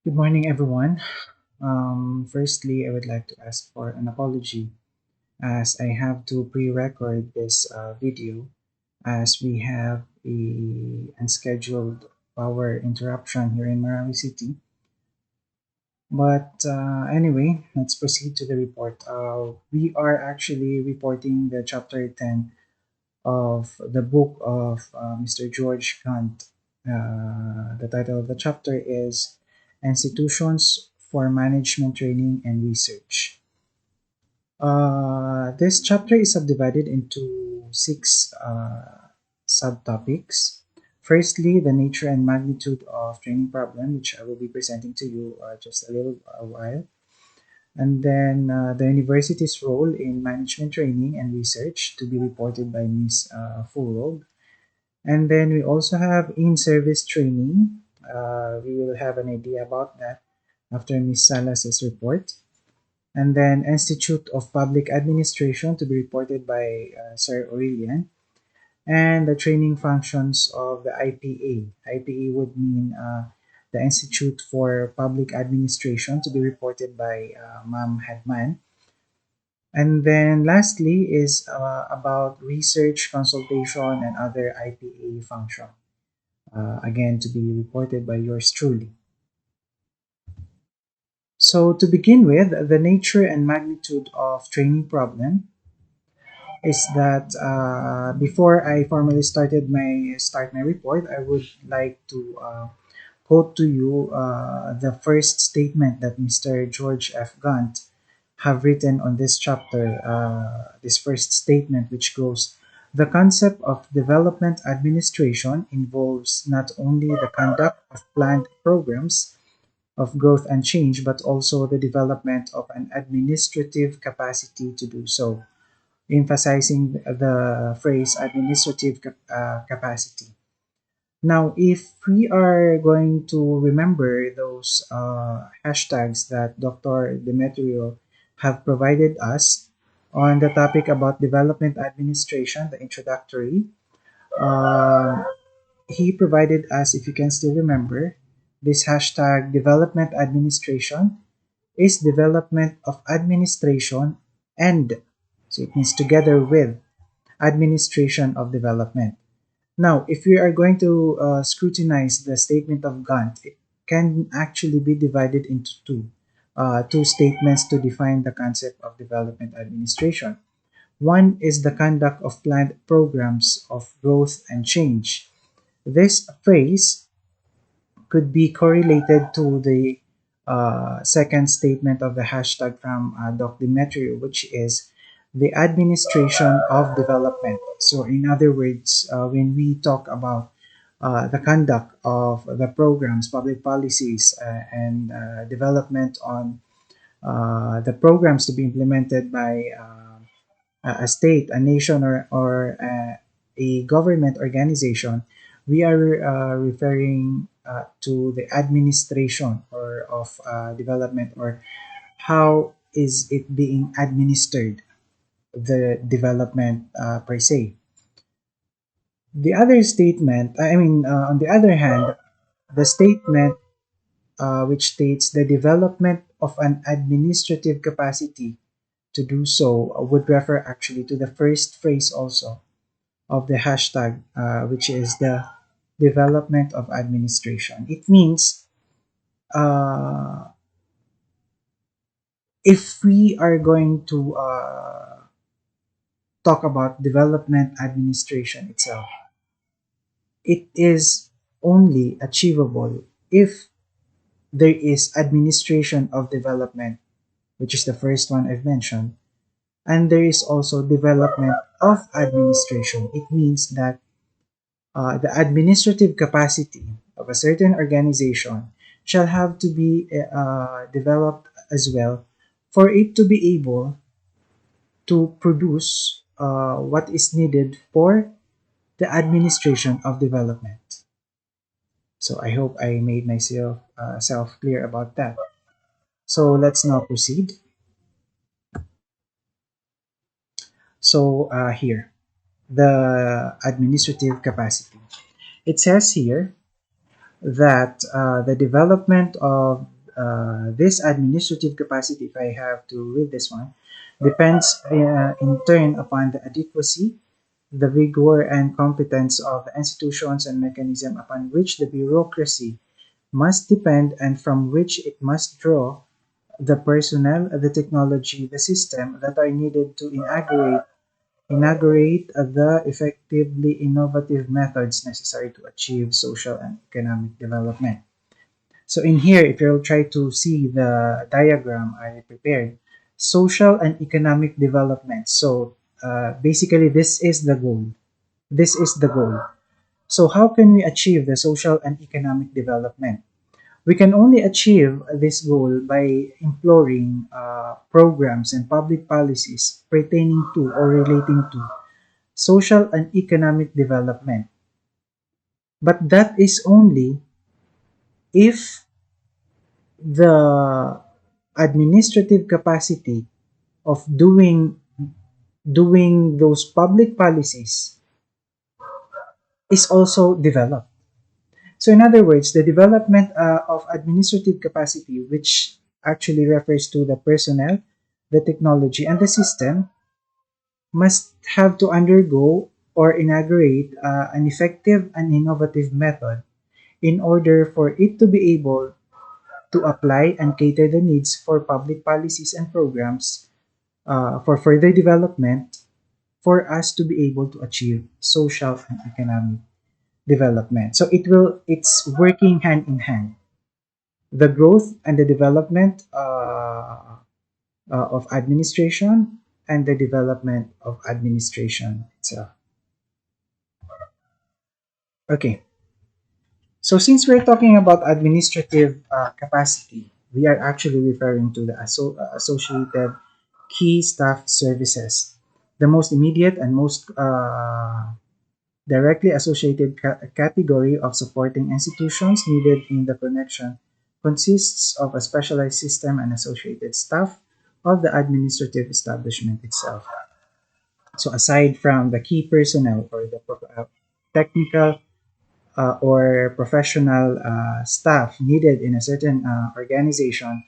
Good morning, everyone. Firstly, I would like to ask for an apology as I have to pre-record this video as we have a unscheduled power interruption here in Marawi City. But anyway, let's proceed to the report. We are actually reporting the chapter 10 of the book of Mr. George Kant. The title of the chapter is Institutions for Management Training and Research. This chapter is subdivided into six subtopics. Firstly, the nature and magnitude of training problem, which I will be presenting to you just a little while. And then the university's role in management training and research to be reported by Ms. Furlog. And then we also have in-service training. We will have an idea about that after Ms. Salas's report. And then Institute of Public Administration to be reported by Sir Aurelian. And the training functions of the IPA. IPA would mean the Institute for Public Administration to be reported by Ma'am Hadman. And then lastly is about research, consultation, and other IPA function. Again, to be reported by yours truly. So to begin with, the nature and magnitude of training problem is that before I formally start my report, I would like to quote to you the first statement that Mr. George F. Gant have written on this chapter. This first statement, which goes, "The concept of development administration involves not only the conduct of planned programs of growth and change, but also the development of an administrative capacity to do so," emphasizing the phrase administrative capacity. Now, if we are going to remember those hashtags that Dr. Demetrio have provided us on the topic about development administration, the introductory, uh, he provided us, if you can still remember, this hashtag development administration is development of administration and, so it means together with, administration of development. Now, if we are going to scrutinize the statement of Gantt, it can actually be divided into two statements to define the concept of development administration. One is the conduct of planned programs of growth and change. This phrase could be correlated to the second statement of the hashtag from Dr. Demetrio, which is the administration of development. So, in other words, when we talk about the conduct of the programs, public policies, and development on the programs to be implemented by a state, a nation, or a government organization, we are referring to the administration or of development, or how is it being administered, the development per se. The other statement, on the other hand, the statement which states the development of an administrative capacity to do so would refer actually to the first phrase also of the hashtag, which is the development of administration. It means uh, if we are going to talk about development administration itself, it is only achievable if there is administration of development, which is the first one I've mentioned, and there is also development of administration. It means that the administrative capacity of a certain organization shall have to be developed as well for it to be able to produce what is needed for the administration of development. So I hope I made myself self clear about that. So let's now proceed. So here, the administrative capacity. It says here that the development of this administrative capacity, if I have to read this one, depends in turn upon the adequacy, the vigor, and competence of the institutions and mechanism upon which the bureaucracy must depend and from which it must draw the personnel, the technology, the system that are needed to inaugurate the effectively innovative methods necessary to achieve social and economic development. So in here, if you'll try to see the diagram I prepared, social and economic development. So basically, this is the goal. This is the goal. So how can we achieve the social and economic development? We can only achieve this goal by imploring programs and public policies pertaining to or relating to social and economic development. But that is only if the administrative capacity of doing those public policies is also developed. So in other words, the development of administrative capacity, which actually refers to the personnel, the technology, and the system, must have to undergo or inaugurate an effective and innovative method in order for it to be able to apply and cater the needs for public policies and programs for further development for us to be able to achieve social and economic development. So it's working hand in hand. The growth and the development of administration and the development of administration itself. Okay, so since we're talking about administrative capacity, we are actually referring to the associated key staff services. The most immediate and most directly associated category of supporting institutions needed in the connection consists of a specialized system and associated staff of the administrative establishment itself. So aside from the key personnel or the technical or professional staff needed in a certain organization,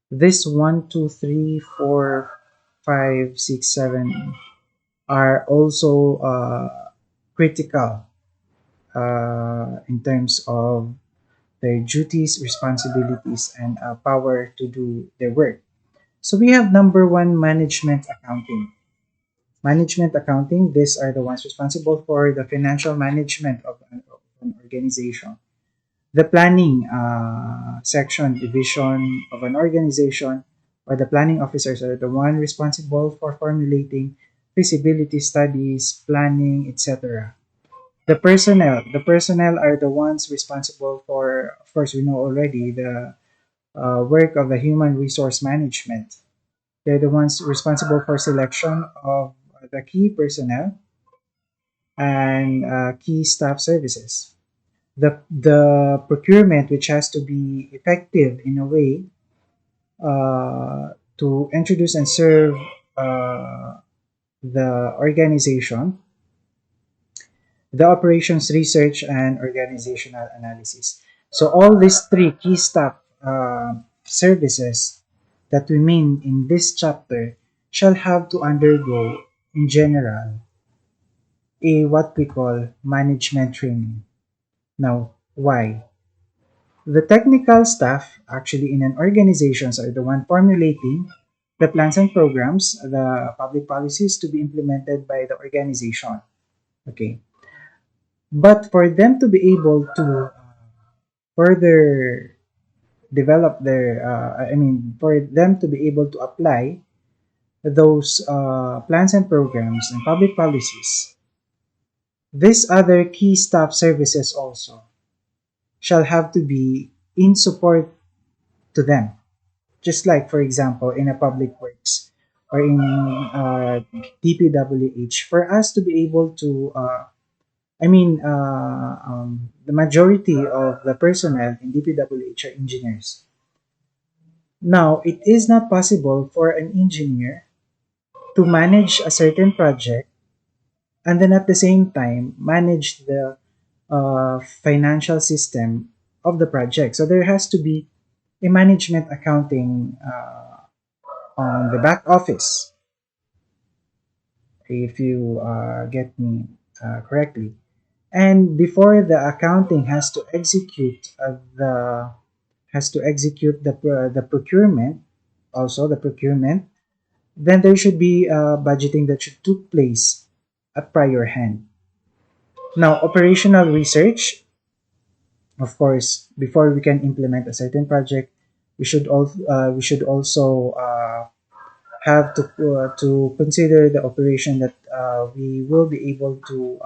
this one, two, three, four, 5, 6, 7 are also critical in terms of their duties, responsibilities, and power to do their work. So we have number one, management accounting. Management accounting, these are the ones responsible for the financial management of an organization. The planning section, division of an organization, or the planning officers are the one responsible for formulating feasibility studies, planning, etc. The personnel are the ones responsible for, of course, we know already the work of the human resource management. They're the ones responsible for selection of the key personnel and key staff services. The procurement, which has to be effective in a way to introduce and serve the organization, the operations, research, and organizational analysis. So all these three key staff services that we mean in this chapter shall have to undergo, in general, a what we call management training. Now, why? The technical staff actually in an organizations are the one formulating the plans and programs, the public policies to be implemented by the organization. Okay. But for them to be able to further develop their, for them to be able to apply those plans and programs and public policies, these other key staff services also shall have to be in support to them. Just like, for example, in a public works or in DPWH, for us to be able to the majority of the personnel in DPWH are engineers. Now, it is not possible for an engineer to manage a certain project and then at the same time manage the financial system of the project. So there has to be a management accounting on the back office, if you get me correctly. And before the accounting has to execute the procurement, also the procurement, then there should be budgeting that should took place at prior hand. Now, operational research, of course, before we can implement a certain project, we should also have to consider the operation that we will be able to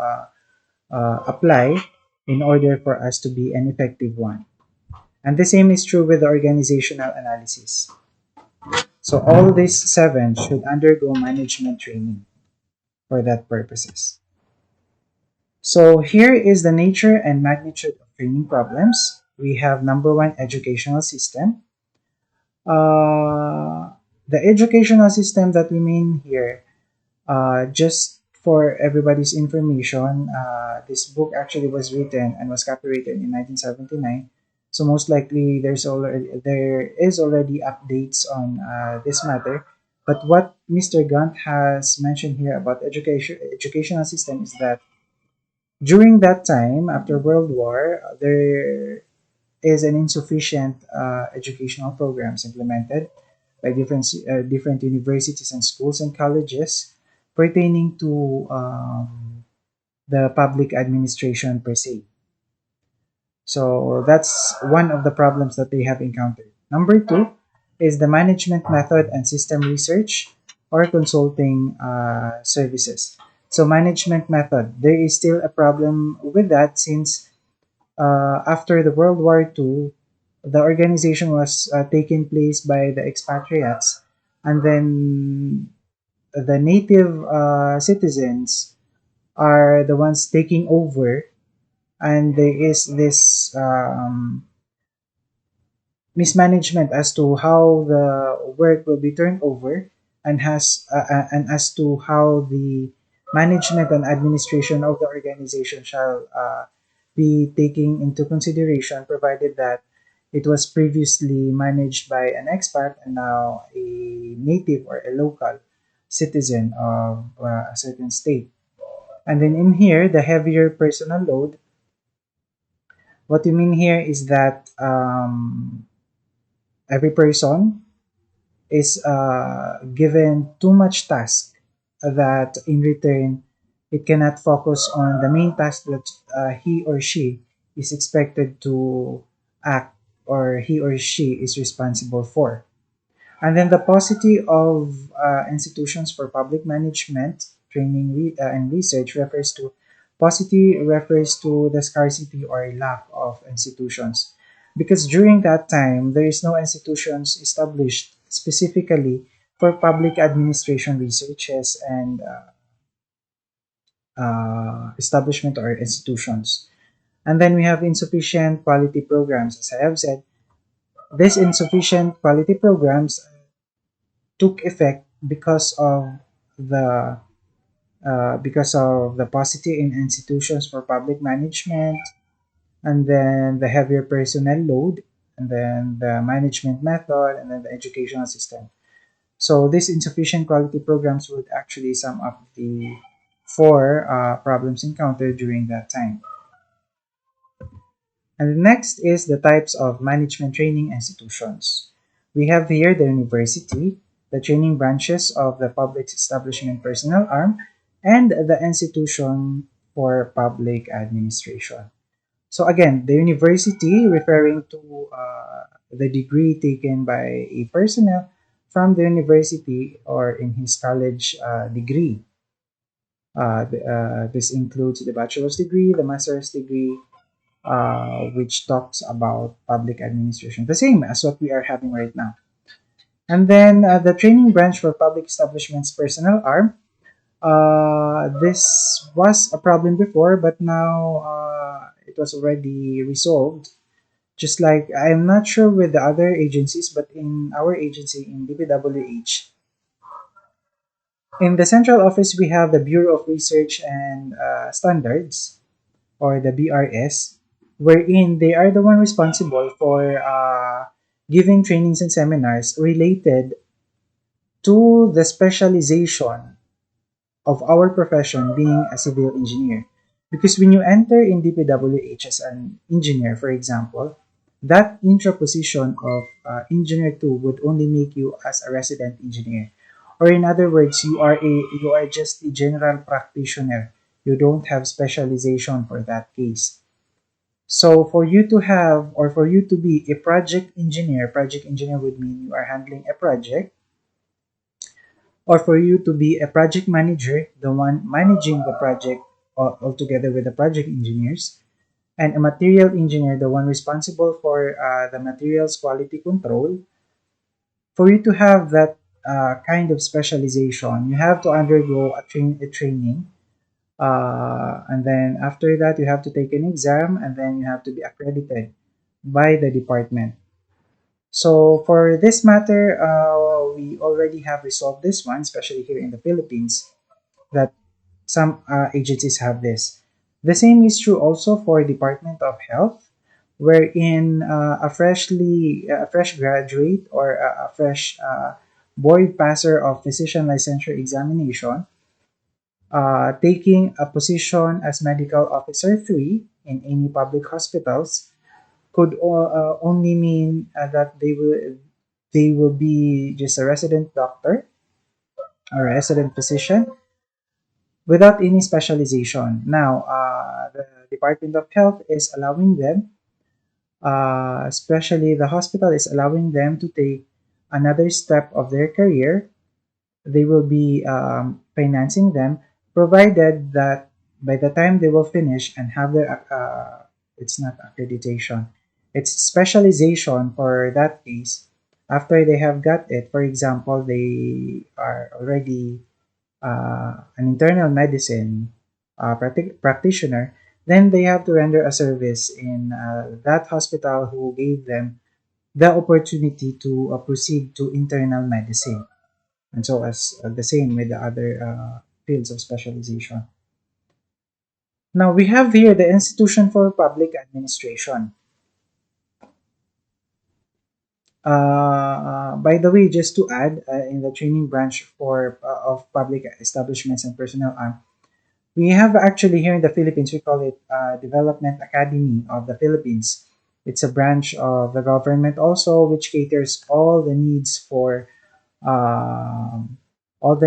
apply in order for us to be an effective one. And the same is true with the organizational analysis. So all these seven should undergo management training for that purposes. So here is the nature and magnitude of training problems. We have number one, educational system. Uh, the educational system that we mean here, just for everybody's information, this book actually was written and was copyrighted in 1979. So most likely there is already updates on this matter. But what Mr. Gunt has mentioned here about educational system is that during that time, after World War, there is an insufficient educational programs implemented by different universities and schools and colleges pertaining to the public administration per se. So that's one of the problems that they have encountered. Number two is the management method and system research or consulting services. So management method, there is still a problem with that since after the World War II, the organization was taken place by the expatriates, and then the native citizens are the ones taking over, and there is this mismanagement as to how the work will be turned over, and as to how the management and administration of the organization shall be taking into consideration, provided that it was previously managed by an expat and now a native or a local citizen of a certain state. And then in here, the heavier personal load. What you mean here is that every person is given too much task that in return it cannot focus on the main task that he or she is expected to act, or he or she is responsible for. And then the paucity of institutions for public management training and research refers to paucity refers to the scarcity or lack of institutions, because during that time there is no institutions established specifically for public administration researches and establishment or institutions. And then we have insufficient quality programs. As I have said, these insufficient quality programs took effect the because of the paucity in institutions for public management, and then the heavier personnel load, and then the management method, and then the educational system. So these insufficient quality programs would actually sum up the four problems encountered during that time. And the next is the types of management training institutions. We have here the university, the training branches of the public establishment personnel arm, and the institution for public administration. So again, the university referring to the degree taken by a personnel from the university or in his college degree. This includes the bachelor's degree, the master's degree, which talks about public administration, the same as what we are having right now. And then the training branch for public establishments personnel arm. This was a problem before, but now it was already resolved. Just like I'm not sure with the other agencies, but in our agency in DPWH, in the central office we have the Bureau of Research and Standards, or the BRS, wherein they are the one responsible for giving trainings and seminars related to the specialization of our profession being a civil engineer. Because when you enter in DPWH as an engineer, for example, that intro position of engineer 2 would only make you as a resident engineer. Or in other words, you are just a general practitioner. You don't have specialization for that case. So for you to have or for you to be a project engineer would mean you are handling a project, or for you to be a project manager, the one managing the project all together with the project engineers, and a material engineer, the one responsible for the materials quality control. For you to have that kind of specialization, you have to undergo a training, and then after that, you have to take an exam, and then you have to be accredited by the department. So for this matter, we already have resolved this one, especially here in the Philippines, that some agencies have this. The same is true also for Department of Health, wherein a fresh graduate or a fresh board passer of physician licensure examination, taking a position as medical officer 3 in any public hospitals could only mean that they will be just a resident doctor or resident physician without any specialization. Now, the Department of Health is allowing them, especially the hospital is allowing them to take another step of their career. They will be financing them, provided that by the time they will finish and have their, it's not accreditation, it's specialization for that case. After they have got it, for example, they are already an internal medicine practitioner, then they have to render a service in that hospital who gave them the opportunity to proceed to internal medicine. And so, as the same with the other fields of specialization. Now, we have here the Institution for Public Administration. By the way, just to add, in the training branch for of public establishments and personnel arm, we have actually here in the Philippines, we call it Development Academy of the Philippines. It's a branch of the government also, which caters um, all the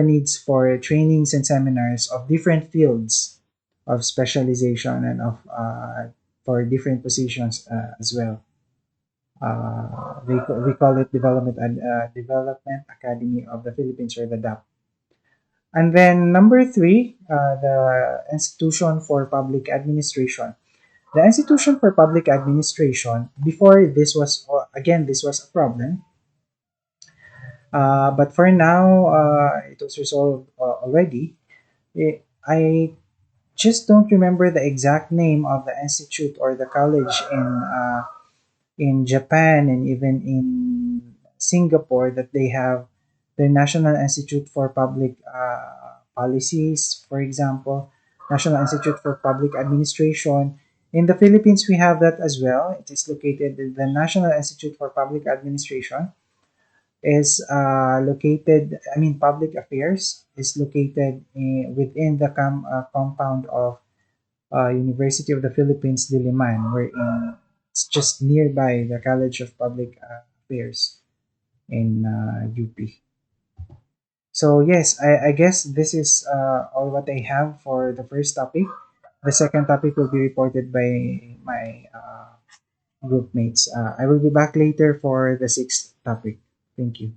needs for trainings and seminars of different fields of specialization and of for different positions as well. We call it Development Academy of the Philippines, or the DAP. And then number three, the Institution for Public Administration. The Institution for Public Administration, before this was, again, this was a problem, but for now, it was resolved already. I just don't remember the exact name of the institute or the college in Japan and even in Singapore, that they have the National Institute for Public Policies, for example, National Institute for Public Administration. In the Philippines, we have that as well. It is located, the National Institute for Public Administration is located, I mean, Public Affairs is located within the compound of University of the Philippines, Diliman, wherein it's just nearby the College of Public Affairs in UP. So yes, I guess this is all what I have for the first topic. The second topic will be reported by my group mates. I will be back later for the sixth topic. Thank you.